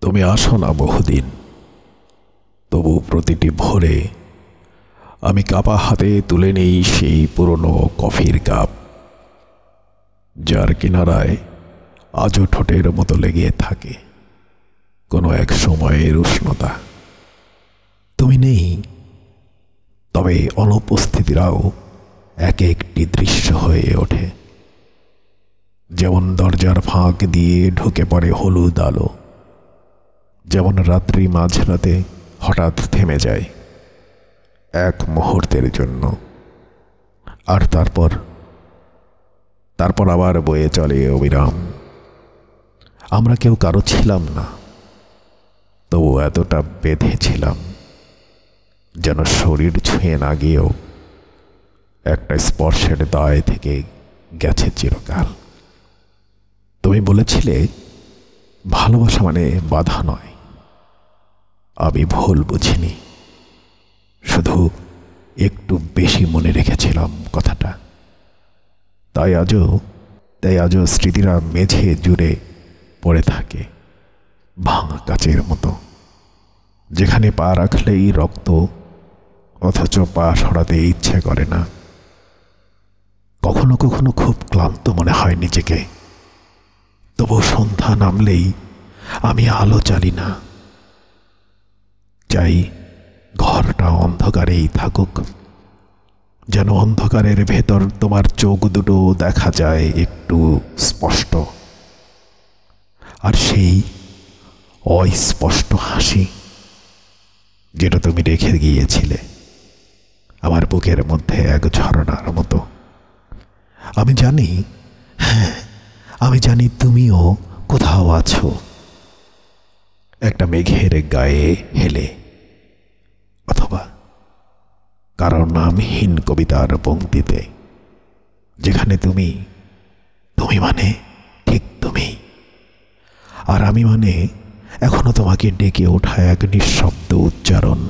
তুমি আসো না বহুদিন, তবু প্রতিটি ভোরে আমি কাপা হাতে তুলে নেই সেই পুরনো কফির কাপ, যার কিনারায় আজও ঠোঁটের মতো লেগে থাকে কোনো এক সময়ের উষ্ণতা। তুমি নেই, তবে অনুপস্থিতিরাও এক একটি দৃশ্য হয়ে ওঠে। যেমন দরজার ফাঁক দিয়ে ঢুকে পড়ে হলুদ আলো, যেমন রাত্রি মাঝরাতে হঠাৎ থেমে যায় এক মুহূর্তের জন্য, আর তারপর আবার বয়ে চলে অবিরাম। আমরা কেউ কারো ছিলাম না, তবু এতটা বেঁধে ছিলাম যেন শরীর ছুঁয়ে না গিয়েও একটা স্পর্শের দায় থেকে গেছে চিরকাল। তুমি বলেছিলে ভালোবাসা মানে বাধা নয়। আমি ভুল বুঝিনি, শুধু একটু বেশি মনে রেখেছিলাম কথাটা। তাই আজও স্মৃতিরা মেঝে জুড়ে পড়ে থাকে ভাঙা কাচের মতো, যেখানে পা রাখলেই রক্ত, অথচ পা সরাতে ইচ্ছে করে না। কখনো কখনো খুব ক্লান্ত মনে হয় নিজেকে, তবু সন্ধ্যা নামলেই আমি আলো জ্বালি না। চাই ঘরটা অন্ধকারেই থাকুক, যেন অন্ধকারের ভেতর তোমার চোখ দুটো দেখা যায় একটু স্পষ্ট, আর সেই অস্পষ্ট হাসি যেটা তুমি রেখে গিয়েছিলে আমার বুকের মধ্যে এক ঝরনার মতো। আমি জানি, হ্যাঁ আমি জানি তুমিও কোথাও আছো, একটা মেঘের গায়ে হেলে, অথবা কারো নামহীন কবিতার পংক্তিতে, যেখানে তুমি মানে ঠিক তুমি, আর আমি মানে এখনো তোমাকে ডেকে ওঠা এক নিঃশব্দ উচ্চারণ।